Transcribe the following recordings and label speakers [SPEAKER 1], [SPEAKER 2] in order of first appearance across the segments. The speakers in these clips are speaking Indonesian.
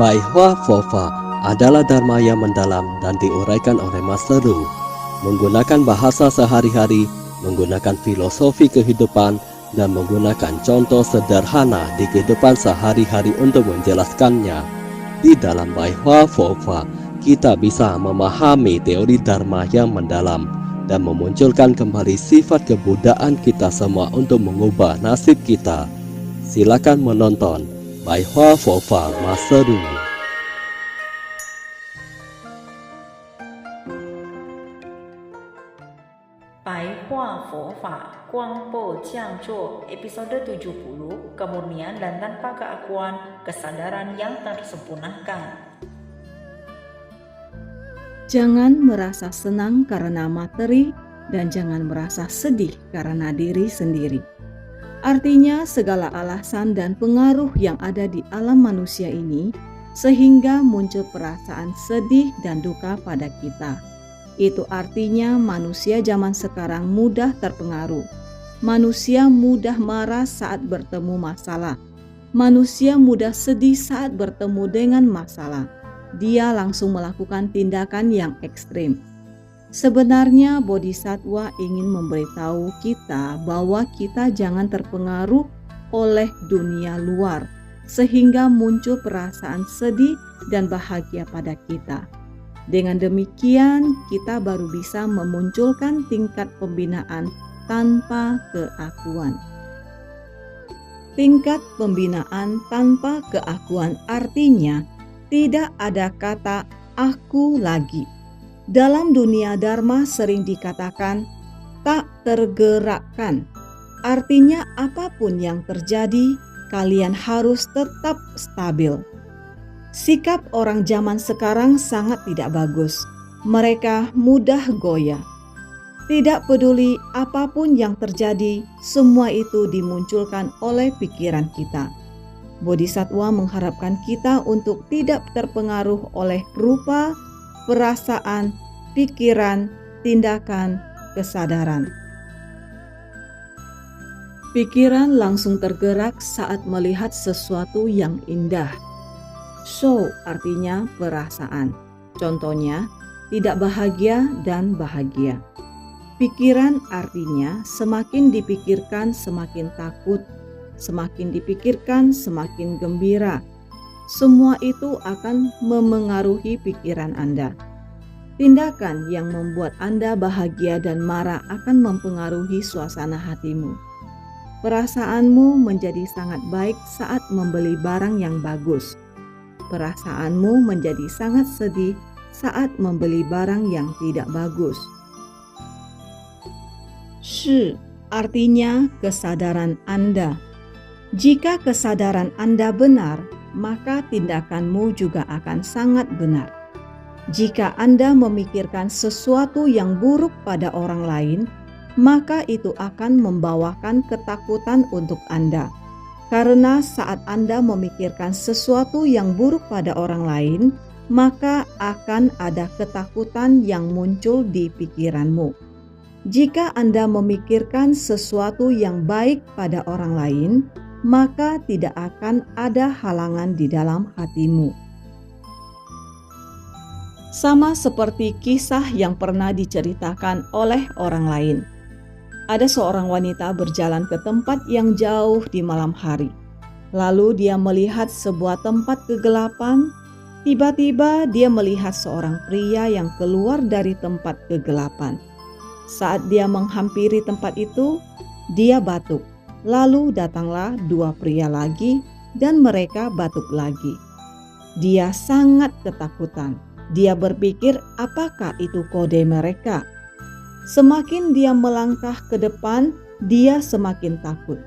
[SPEAKER 1] Bai Hua Fofa adalah dharma yang mendalam dan diuraikan oleh Master Ru, menggunakan bahasa sehari-hari, menggunakan filosofi kehidupan, dan menggunakan contoh sederhana di kehidupan sehari-hari untuk menjelaskannya. Di dalam Bai Hua Fofa, kita bisa memahami teori dharma yang mendalam dan memunculkan kembali sifat kebudayaan kita semua untuk mengubah nasib kita. Silakan menonton Bai Hua Fofa Master Ru.
[SPEAKER 2] 白话佛法光波降座episode 70 Kemurnian dan tanpa keakuan kesadaran yang tersempurnakan.
[SPEAKER 3] Jangan merasa senang karena materi dan jangan merasa sedih karena diri sendiri. Artinya segala alasan dan pengaruh yang ada di alam manusia ini sehingga muncul perasaan sedih dan duka pada kita. Itu artinya manusia zaman sekarang mudah terpengaruh. Manusia mudah marah saat bertemu masalah. Manusia mudah sedih saat bertemu dengan masalah. Dia langsung melakukan tindakan yang ekstrim. Sebenarnya Bodhisattva ingin memberitahu kita bahwa kita jangan terpengaruh oleh dunia luar, sehingga muncul perasaan sedih dan bahagia pada kita. Dengan demikian, kita baru bisa memunculkan tingkat pembinaan tanpa keakuan. Tingkat pembinaan tanpa keakuan artinya tidak ada kata aku lagi. Dalam dunia dharma sering dikatakan tak tergerakkan. Artinya apapun yang terjadi, kalian harus tetap stabil. Sikap orang zaman sekarang sangat tidak bagus. Mereka mudah goyah. Tidak peduli apapun yang terjadi, semua itu dimunculkan oleh pikiran kita. Bodhisattva mengharapkan kita untuk tidak terpengaruh oleh rupa, perasaan, pikiran, tindakan, kesadaran. Pikiran langsung tergerak saat melihat sesuatu yang indah. So artinya perasaan. Contohnya, tidak bahagia dan bahagia. Pikiran artinya semakin dipikirkan semakin takut, semakin dipikirkan semakin gembira. Semua itu akan memengaruhi pikiran Anda. Tindakan yang membuat Anda bahagia dan marah akan mempengaruhi suasana hatimu. Perasaanmu menjadi sangat baik saat membeli barang yang bagus. Perasaanmu menjadi sangat sedih saat membeli barang yang tidak bagus. Shi artinya kesadaran Anda. Jika kesadaran Anda benar, maka tindakanmu juga akan sangat benar. Jika Anda memikirkan sesuatu yang buruk pada orang lain, maka itu akan membawakan ketakutan untuk Anda. Karena saat Anda memikirkan sesuatu yang buruk pada orang lain, maka akan ada ketakutan yang muncul di pikiranmu. Jika Anda memikirkan sesuatu yang baik pada orang lain, maka tidak akan ada halangan di dalam hatimu. Sama seperti kisah yang pernah diceritakan oleh orang lain. Ada seorang wanita berjalan ke tempat yang jauh di malam hari. Lalu dia melihat sebuah tempat kegelapan. Tiba-tiba dia melihat seorang pria yang keluar dari tempat kegelapan. Saat dia menghampiri tempat itu, dia batuk. Lalu datanglah dua pria lagi dan mereka batuk lagi. Dia sangat ketakutan. Dia berpikir apakah itu kode mereka. Semakin dia melangkah ke depan, dia semakin takut.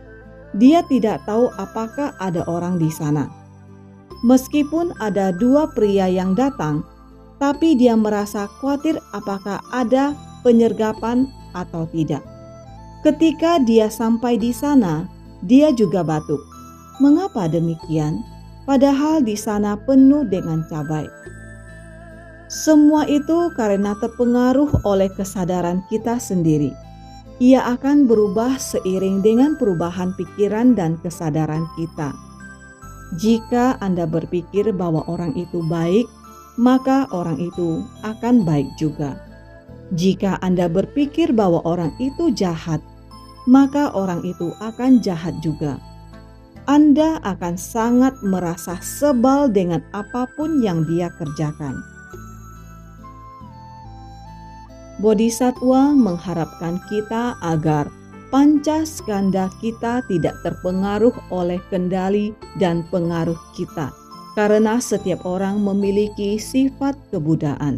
[SPEAKER 3] Dia tidak tahu apakah ada orang di sana. Meskipun ada dua pria yang datang, tapi dia merasa khawatir apakah ada penyergapan atau tidak. Ketika dia sampai di sana, dia juga batuk. Mengapa demikian? Padahal di sana penuh dengan cabai. Semua itu karena terpengaruh oleh kesadaran kita sendiri. Ia akan berubah seiring dengan perubahan pikiran dan kesadaran kita. Jika Anda berpikir bahwa orang itu baik, maka orang itu akan baik juga. Jika Anda berpikir bahwa orang itu jahat, maka orang itu akan jahat juga. Anda akan sangat merasa sebal dengan apapun yang dia kerjakan. Bodhisattva mengharapkan kita agar pancaskanda kita tidak terpengaruh oleh kendali dan pengaruh kita, karena setiap orang memiliki sifat kebudaan.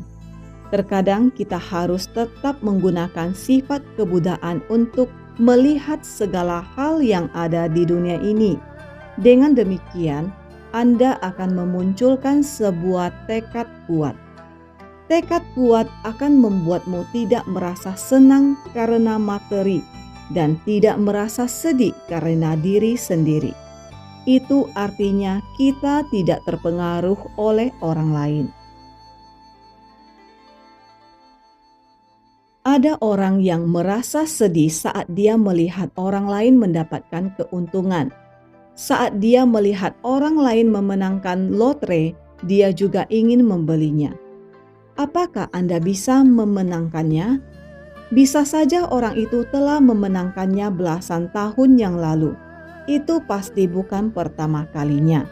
[SPEAKER 3] Terkadang kita harus tetap menggunakan sifat kebudaan untuk melihat segala hal yang ada di dunia ini. Dengan demikian, Anda akan memunculkan sebuah tekad kuat. Tekad kuat akan membuatmu tidak merasa senang karena materi dan tidak merasa sedih karena diri sendiri. Itu artinya kita tidak terpengaruh oleh orang lain. Ada orang yang merasa sedih saat dia melihat orang lain mendapatkan keuntungan. Saat dia melihat orang lain memenangkan lotre, dia juga ingin membelinya. Apakah Anda bisa memenangkannya? Bisa saja orang itu telah memenangkannya belasan tahun yang lalu. Itu pasti bukan pertama kalinya.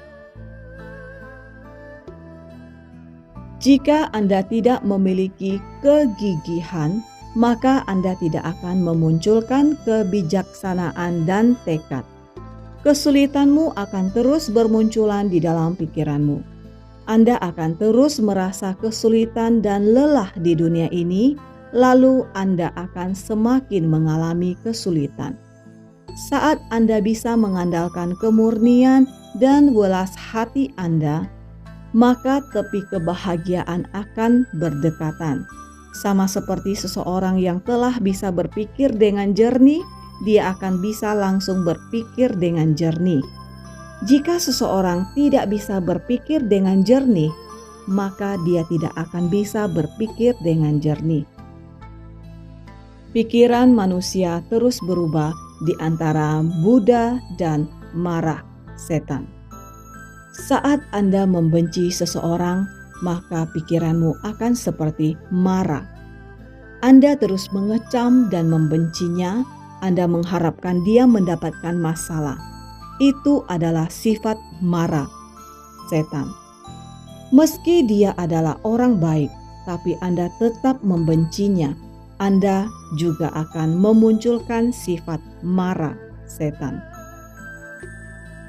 [SPEAKER 3] Jika Anda tidak memiliki kegigihan, maka Anda tidak akan memunculkan kebijaksanaan dan tekad. Kesulitanmu akan terus bermunculan di dalam pikiranmu. Anda akan terus merasa kesulitan dan lelah di dunia ini, lalu Anda akan semakin mengalami kesulitan. Saat Anda bisa mengandalkan kemurnian dan welas hati Anda, maka tepi kebahagiaan akan berdekatan. Sama seperti seseorang yang telah bisa berpikir dengan jernih, dia akan bisa langsung berpikir dengan jernih. Jika seseorang tidak bisa berpikir dengan jernih, maka dia tidak akan bisa berpikir dengan jernih. Pikiran manusia terus berubah di antara Buddha dan marah setan. Saat Anda membenci seseorang, maka pikiranmu akan seperti marah. Anda terus mengecam dan membencinya. Anda mengharapkan dia mendapatkan masalah. Itu adalah sifat marah setan. Meski dia adalah orang baik, tapi Anda tetap membencinya, Anda juga akan memunculkan sifat marah setan.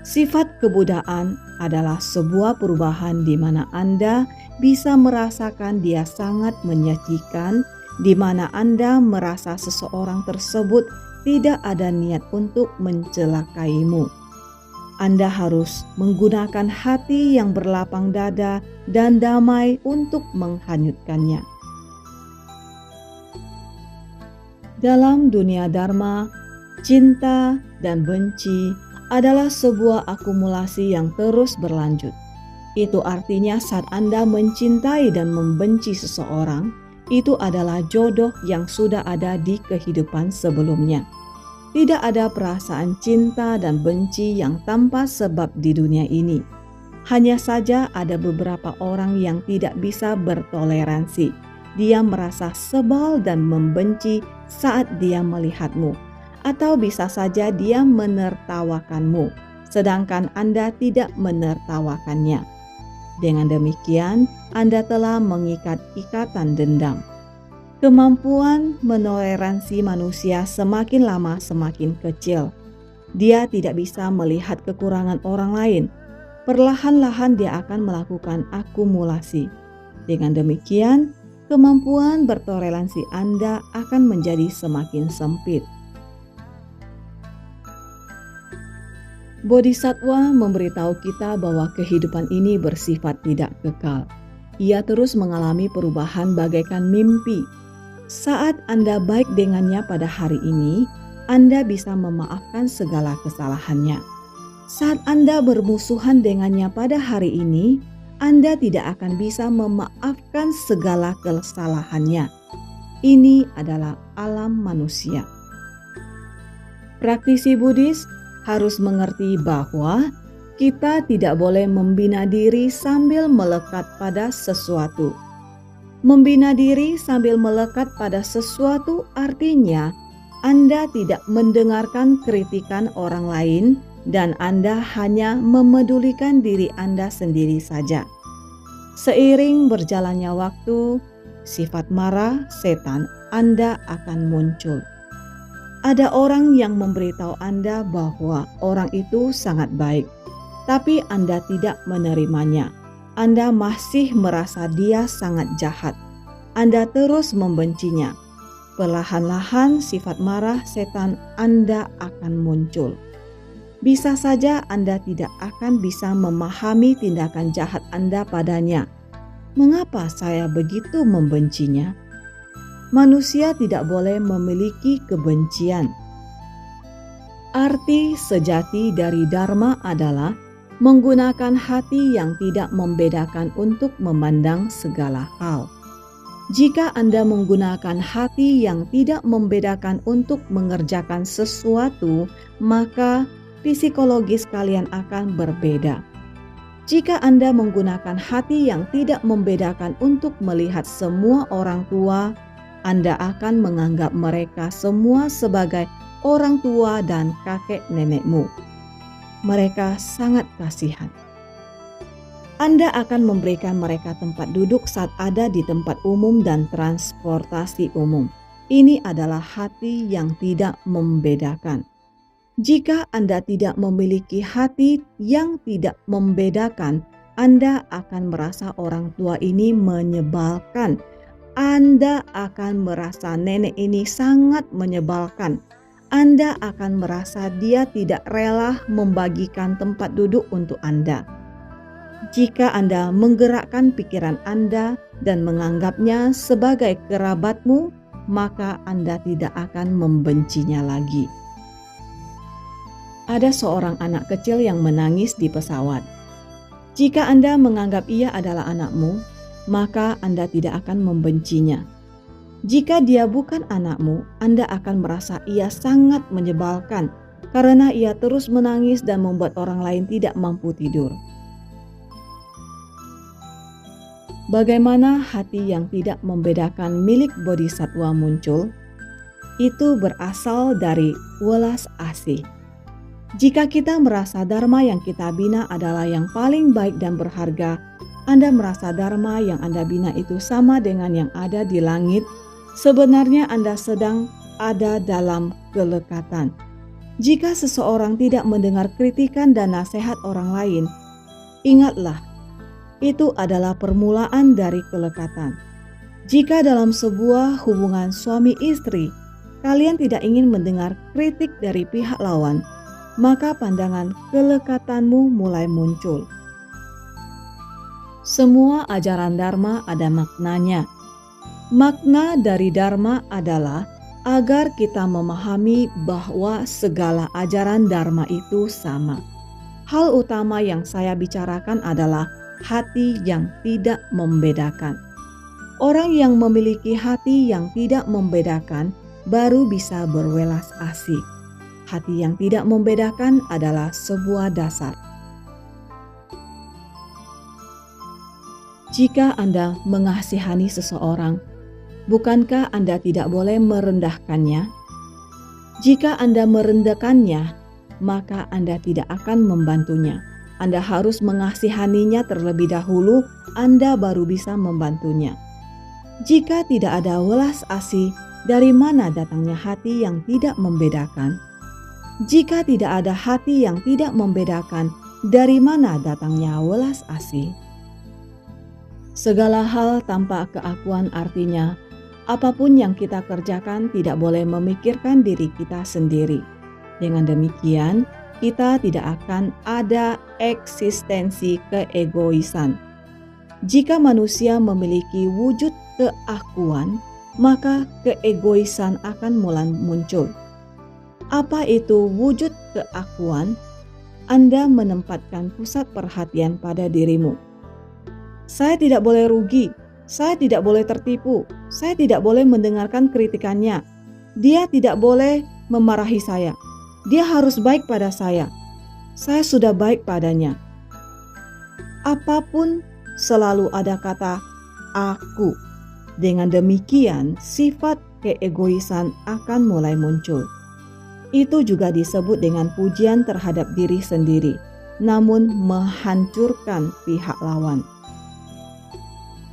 [SPEAKER 3] Sifat kebudaan adalah sebuah perubahan di mana Anda bisa merasakan dia sangat menyajikan, di mana Anda merasa seseorang tersebut tidak ada niat untuk mencelakaimu. Anda harus menggunakan hati yang berlapang dada dan damai untuk menghanyutkannya. Dalam dunia Dharma, cinta dan benci adalah sebuah akumulasi yang terus berlanjut. Itu artinya saat Anda mencintai dan membenci seseorang, itu adalah jodoh yang sudah ada di kehidupan sebelumnya. Tidak ada perasaan cinta dan benci yang tanpa sebab di dunia ini. Hanya saja ada beberapa orang yang tidak bisa bertoleransi. Dia merasa sebal dan membenci saat dia melihatmu. Atau bisa saja dia menertawakanmu, sedangkan Anda tidak menertawakannya. Dengan demikian, Anda telah mengikat ikatan dendam. Kemampuan menoleransi manusia semakin lama semakin kecil. Dia tidak bisa melihat kekurangan orang lain. Perlahan-lahan dia akan melakukan akumulasi. Dengan demikian, kemampuan bertoleransi Anda akan menjadi semakin sempit. Bodhisattva memberitahu kita bahwa kehidupan ini bersifat tidak kekal. Ia terus mengalami perubahan bagaikan mimpi. Saat Anda baik dengannya pada hari ini, Anda bisa memaafkan segala kesalahannya. Saat Anda bermusuhan dengannya pada hari ini, Anda tidak akan bisa memaafkan segala kesalahannya. Ini adalah alam manusia. Praktisi Buddhis harus mengerti bahwa Kita tidak boleh membina diri sambil melekat pada sesuatu. Membina diri sambil melekat pada sesuatu artinya Anda tidak mendengarkan kritikan orang lain dan Anda hanya memedulikan diri Anda sendiri saja. Seiring berjalannya waktu, sifat marah setan Anda akan muncul. Ada orang yang memberitahu Anda bahwa orang itu sangat baik, tapi Anda tidak menerimanya. Anda masih merasa dia sangat jahat. Anda terus membencinya. Perlahan-lahan sifat marah setan Anda akan muncul. Bisa saja Anda tidak akan bisa memahami tindakan jahat Anda padanya. Mengapa saya begitu membencinya? Manusia tidak boleh memiliki kebencian. Arti sejati dari Dharma adalah menggunakan hati yang tidak membedakan untuk memandang segala hal. Jika Anda menggunakan hati yang tidak membedakan untuk mengerjakan sesuatu, maka psikologis kalian akan berbeda. Jika Anda menggunakan hati yang tidak membedakan untuk melihat semua orang tua, Anda akan menganggap mereka semua sebagai orang tua dan kakek nenekmu. Mereka sangat kasihan. Anda akan memberikan mereka tempat duduk saat ada di tempat umum dan transportasi umum. Ini adalah hati yang tidak membedakan. Jika Anda tidak memiliki hati yang tidak membedakan, Anda akan merasa orang tua ini menyebalkan. Anda akan merasa nenek ini sangat menyebalkan. Anda akan merasa dia tidak rela membagikan tempat duduk untuk Anda. Jika Anda menggerakkan pikiran Anda dan menganggapnya sebagai kerabatmu, maka Anda tidak akan membencinya lagi. Ada seorang anak kecil yang menangis di pesawat. Jika Anda menganggap ia adalah anakmu, maka Anda tidak akan membencinya. Jika dia bukan anakmu, Anda akan merasa ia sangat menyebalkan karena ia terus menangis dan membuat orang lain tidak mampu tidur. Bagaimana hati yang tidak membedakan milik bodhisatwa muncul? Itu berasal dari welas asih. Jika kita merasa dharma yang kita bina adalah yang paling baik dan berharga, Anda merasa dharma yang Anda bina itu sama dengan yang ada di langit, sebenarnya Anda sedang ada dalam kelekatan. Jika seseorang tidak mendengar kritikan dan nasihat orang lain, ingatlah, itu adalah permulaan dari kelekatan. Jika dalam sebuah hubungan suami istri, kalian tidak ingin mendengar kritik dari pihak lawan, maka pandangan kelekatanmu mulai muncul. Semua ajaran Dharma ada maknanya. Makna dari Dharma adalah agar kita memahami bahwa segala ajaran Dharma itu sama. Hal utama yang saya bicarakan adalah hati yang tidak membedakan. Orang yang memiliki hati yang tidak membedakan baru bisa berwelas asih. Hati yang tidak membedakan adalah sebuah dasar. Jika Anda mengasihani seseorang, bukankah Anda tidak boleh merendahkannya? Jika Anda merendahkannya, maka Anda tidak akan membantunya. Anda harus mengasihaninya terlebih dahulu, Anda baru bisa membantunya. Jika tidak ada welas asih, dari mana datangnya hati yang tidak membedakan? Jika tidak ada hati yang tidak membedakan, dari mana datangnya welas asih? Segala hal tanpa keakuan artinya, apapun yang kita kerjakan tidak boleh memikirkan diri kita sendiri. Dengan demikian, kita tidak akan ada eksistensi keegoisan. Jika manusia memiliki wujud keakuan, maka keegoisan akan mulai muncul. Apa itu wujud keakuan? Anda menempatkan pusat perhatian pada dirimu. Saya tidak boleh rugi, saya tidak boleh tertipu, saya tidak boleh mendengarkan kritikannya. Dia tidak boleh memarahi saya, dia harus baik pada saya. saya sudah baik padanya. Apapun selalu ada kata aku. Dengan demikian, sifat keegoisan akan mulai muncul. Itu juga disebut dengan pujian terhadap diri sendiri, namun menghancurkan pihak lawan.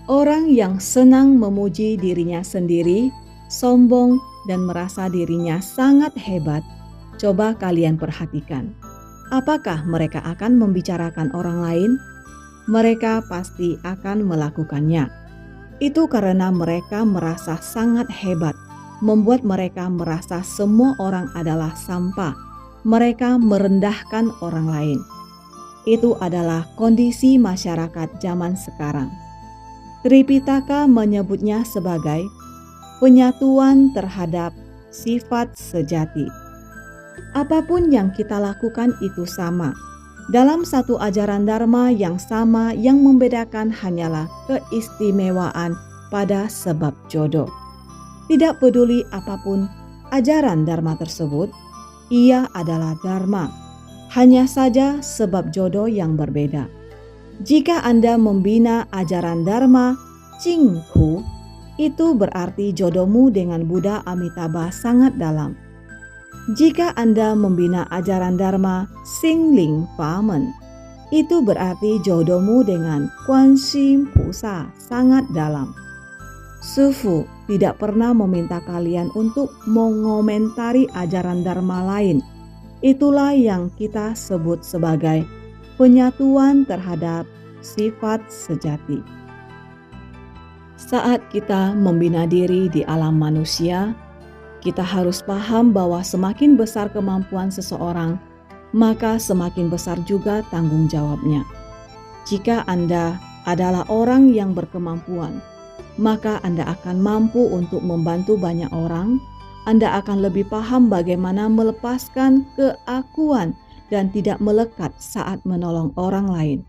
[SPEAKER 3] Orang yang senang memuji dirinya sendiri, sombong, dan merasa dirinya sangat hebat, coba kalian perhatikan. Apakah mereka akan membicarakan orang lain? Mereka pasti akan melakukannya. Itu karena mereka merasa sangat hebat, membuat mereka merasa semua orang adalah sampah. Mereka merendahkan orang lain. Itu adalah kondisi masyarakat zaman sekarang. Tripitaka menyebutnya sebagai penyatuan terhadap sifat sejati. Apapun yang kita lakukan itu sama. Dalam satu ajaran Dharma yang sama, yang membedakan hanyalah keistimewaan pada sebab jodoh. Tidak peduli apapun ajaran Dharma tersebut, ia adalah Dharma. Hanya saja sebab jodoh yang berbeda. Jika Anda membina ajaran Dharma Jinghu, itu berarti jodohmu dengan Buddha Amitabha sangat dalam. Jika Anda membina ajaran Dharma Xingling Famen, itu berarti jodohmu dengan Guan Xi Pusa sangat dalam. Sufu tidak pernah meminta kalian untuk mengomentari ajaran Dharma lain. Itulah yang kita sebut sebagai penyatuan terhadap sifat sejati. Saat kita membina diri di alam manusia, kita harus paham bahwa semakin besar kemampuan seseorang, maka semakin besar juga tanggung jawabnya. Jika Anda adalah orang yang berkemampuan, maka Anda akan mampu untuk membantu banyak orang. Anda akan lebih paham bagaimana melepaskan keakuan dan tidak melekat saat menolong orang lain.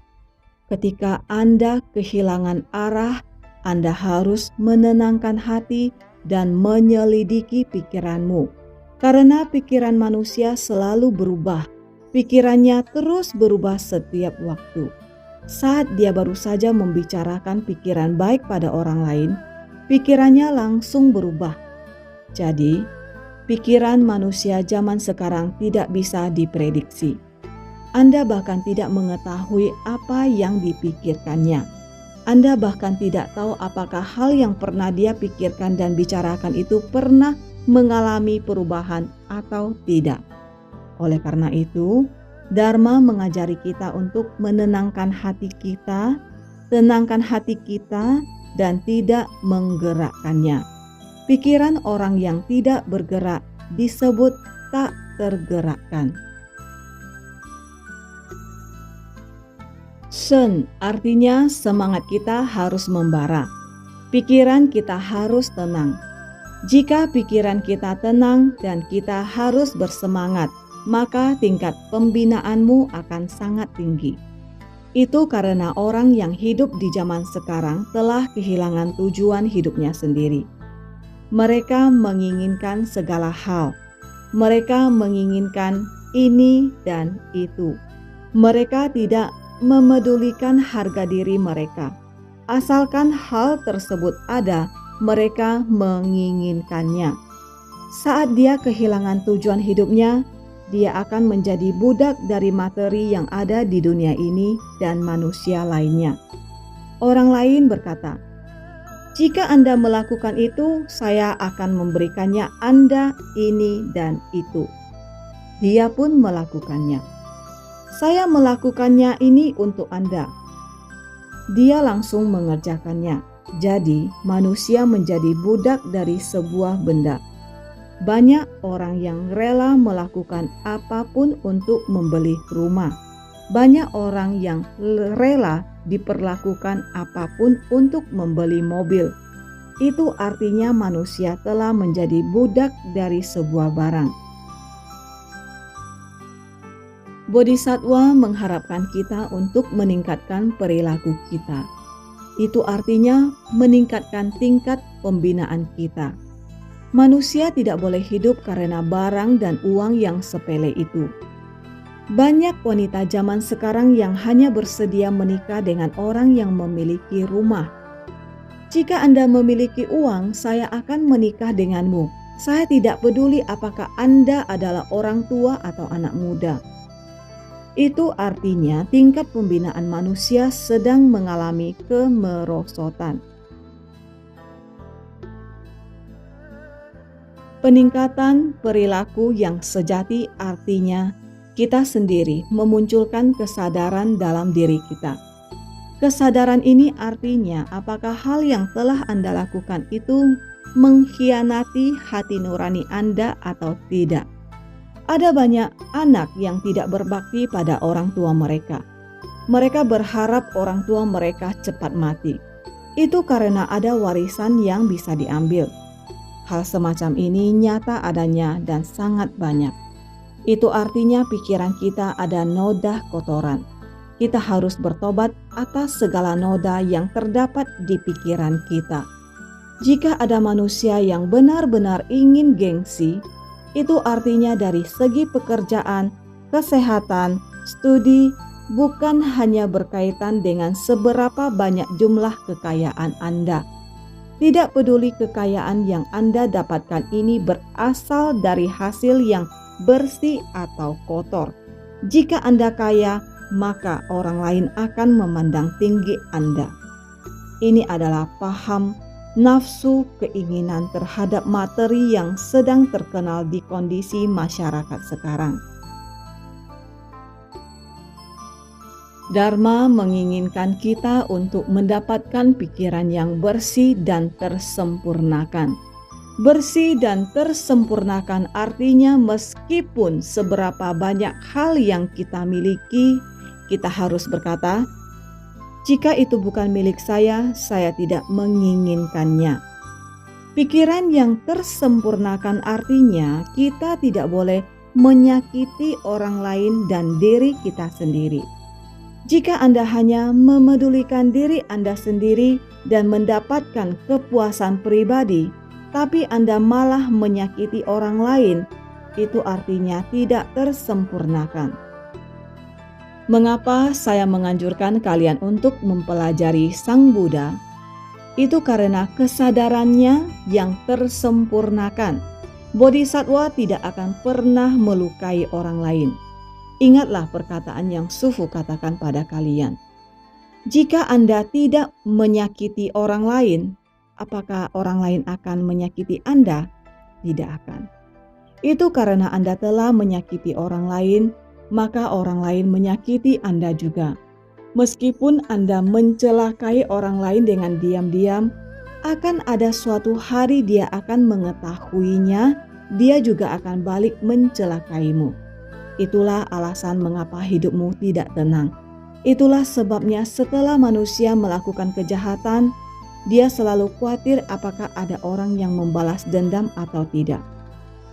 [SPEAKER 3] Ketika Anda kehilangan arah, Anda harus menenangkan hati dan menyelidiki pikiranmu. Karena pikiran manusia selalu berubah. Pikirannya terus berubah setiap waktu. Saat dia baru saja membicarakan pikiran baik pada orang lain, pikirannya langsung berubah. Jadi, pikiran manusia zaman sekarang tidak bisa diprediksi. Anda bahkan tidak mengetahui apa yang dipikirkannya. Anda bahkan tidak tahu apakah hal yang pernah dia pikirkan dan bicarakan itu pernah mengalami perubahan atau tidak. Oleh karena itu, Dharma mengajari kita untuk menenangkan hati kita, tenangkan hati kita, dan tidak menggerakkannya. Pikiran orang yang tidak bergerak disebut tak tergerakkan. Shen artinya semangat kita harus membara. Pikiran kita harus tenang. Jika pikiran kita tenang dan kita harus bersemangat, maka tingkat pembinaanmu akan sangat tinggi. Itu karena orang yang hidup di zaman sekarang telah kehilangan tujuan hidupnya sendiri. Mereka menginginkan segala hal. Mereka menginginkan ini dan itu. Mereka tidak memedulikan harga diri mereka. Asalkan hal tersebut ada, mereka menginginkannya. Saat dia kehilangan tujuan hidupnya, dia akan menjadi budak dari materi yang ada di dunia ini dan manusia lainnya. Orang lain berkata, "Jika Anda melakukan itu, saya akan memberikannya Anda ini dan itu." Dia pun melakukannya. "Saya melakukannya ini untuk Anda." Dia langsung mengerjakannya. Jadi, manusia menjadi budak dari sebuah benda. Banyak orang yang rela melakukan apapun untuk membeli rumah. Banyak orang yang rela diperlakukan apapun untuk membeli mobil. Itu artinya manusia telah menjadi budak dari sebuah barang. Bodhisattva mengharapkan kita untuk meningkatkan perilaku kita. Itu artinya meningkatkan tingkat pembinaan kita. Manusia tidak boleh hidup karena barang dan uang yang sepele itu. Banyak wanita zaman sekarang yang hanya bersedia menikah dengan orang yang memiliki rumah. Jika Anda memiliki uang, saya akan menikah denganmu. Saya tidak peduli apakah Anda adalah orang tua atau anak muda. Itu artinya tingkat pembinaan manusia sedang mengalami kemerosotan. Peningkatan perilaku yang sejati artinya kita sendiri memunculkan kesadaran dalam diri kita. Kesadaran ini artinya apakah hal yang telah Anda lakukan itu mengkhianati hati nurani Anda atau tidak. Ada banyak anak yang tidak berbakti pada orang tua mereka. Mereka berharap orang tua mereka cepat mati. Itu karena ada warisan yang bisa diambil. Hal semacam ini nyata adanya dan sangat banyak. Itu artinya pikiran kita ada noda kotoran. Kita harus bertobat atas segala noda yang terdapat di pikiran kita. Jika ada manusia yang benar-benar ingin gengsi, itu artinya dari segi pekerjaan, kesehatan, studi, bukan hanya berkaitan dengan seberapa banyak jumlah kekayaan Anda. Tidak peduli kekayaan yang Anda dapatkan ini berasal dari hasil yang bersih atau kotor. Jika Anda kaya, maka orang lain akan memandang tinggi Anda. Ini adalah paham nafsu keinginan terhadap materi yang sedang terkenal di kondisi masyarakat sekarang. Dharma menginginkan kita untuk mendapatkan pikiran yang bersih dan tersempurnakan. Bersih dan tersempurnakan artinya meskipun seberapa banyak hal yang kita miliki, kita harus berkata, jika itu bukan milik saya tidak menginginkannya. Pikiran yang tersempurnakan artinya kita tidak boleh menyakiti orang lain dan diri kita sendiri. Jika Anda hanya memedulikan diri Anda sendiri dan mendapatkan kepuasan pribadi, tapi Anda malah menyakiti orang lain, itu artinya tidak tersempurnakan. Mengapa saya menganjurkan kalian untuk mempelajari Sang Buddha? Itu karena kesadarannya yang tersempurnakan. Bodhisattva tidak akan pernah melukai orang lain. Ingatlah perkataan yang Sufu katakan pada kalian. Jika Anda tidak menyakiti orang lain, apakah orang lain akan menyakiti Anda? Tidak akan. Itu karena Anda telah menyakiti orang lain, maka orang lain menyakiti Anda juga. Meskipun Anda mencelakai orang lain dengan diam-diam, akan ada suatu hari dia akan mengetahuinya, dia juga akan balik mencelakaimu. Itulah alasan mengapa hidupmu tidak tenang. Itulah sebabnya setelah manusia melakukan kejahatan, dia selalu khawatir apakah ada orang yang membalas dendam atau tidak.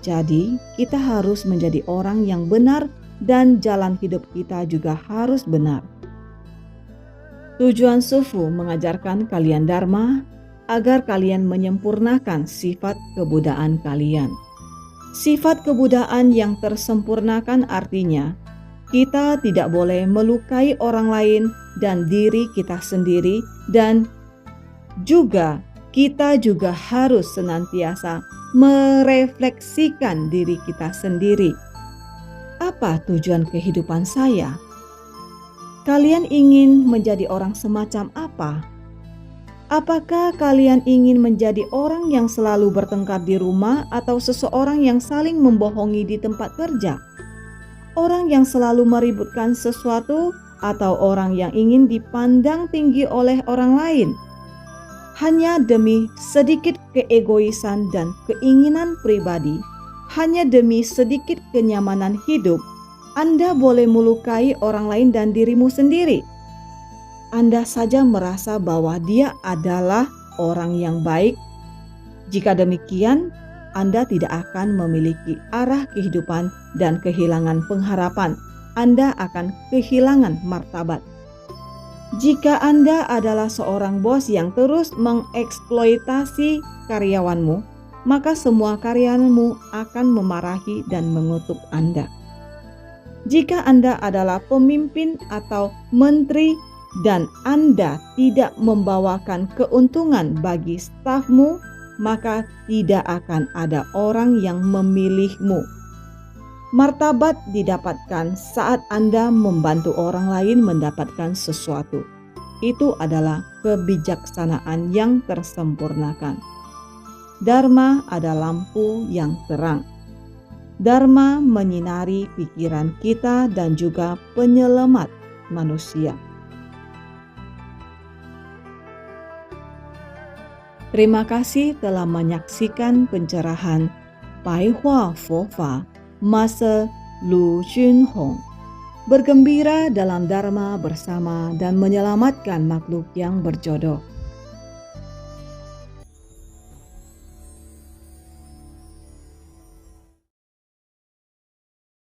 [SPEAKER 3] Jadi, kita harus menjadi orang yang benar dan jalan hidup kita juga harus benar. Tujuan Sufu mengajarkan kalian Dharma agar kalian menyempurnakan sifat kebudaan kalian. Sifat kebudaan yang tersempurnakan artinya kita tidak boleh melukai orang lain dan diri kita sendiri, dan juga kita juga harus senantiasa merefleksikan diri kita sendiri. Apa tujuan kehidupan saya? Kalian ingin menjadi orang semacam apa? Apakah kalian ingin menjadi orang yang selalu bertengkar di rumah atau seseorang yang saling membohongi di tempat kerja? Orang yang selalu meributkan sesuatu atau orang yang ingin dipandang tinggi oleh orang lain? Hanya demi sedikit keegoisan dan keinginan pribadi, hanya demi sedikit kenyamanan hidup, Anda boleh melukai orang lain dan dirimu sendiri. Anda saja merasa bahwa dia adalah orang yang baik. Jika demikian, Anda tidak akan memiliki arah kehidupan dan kehilangan pengharapan. Anda akan kehilangan martabat. Jika Anda adalah seorang bos yang terus mengeksploitasi karyawanmu, maka semua karyawanmu akan memarahi dan mengutuk Anda. Jika Anda adalah pemimpin atau menteri dan Anda tidak membawakan keuntungan bagi stafmu, maka tidak akan ada orang yang memilihmu. Martabat didapatkan saat Anda membantu orang lain mendapatkan sesuatu. Itu adalah kebijaksanaan yang tersempurnakan. Dharma ada lampu yang terang. Dharma menyinari pikiran kita dan juga penyelamat manusia. Terima kasih telah menyaksikan pencerahan Bai Hua Fo Fa Master Lu Junhong. Bergembira dalam Dharma bersama dan menyelamatkan makhluk yang berjodoh.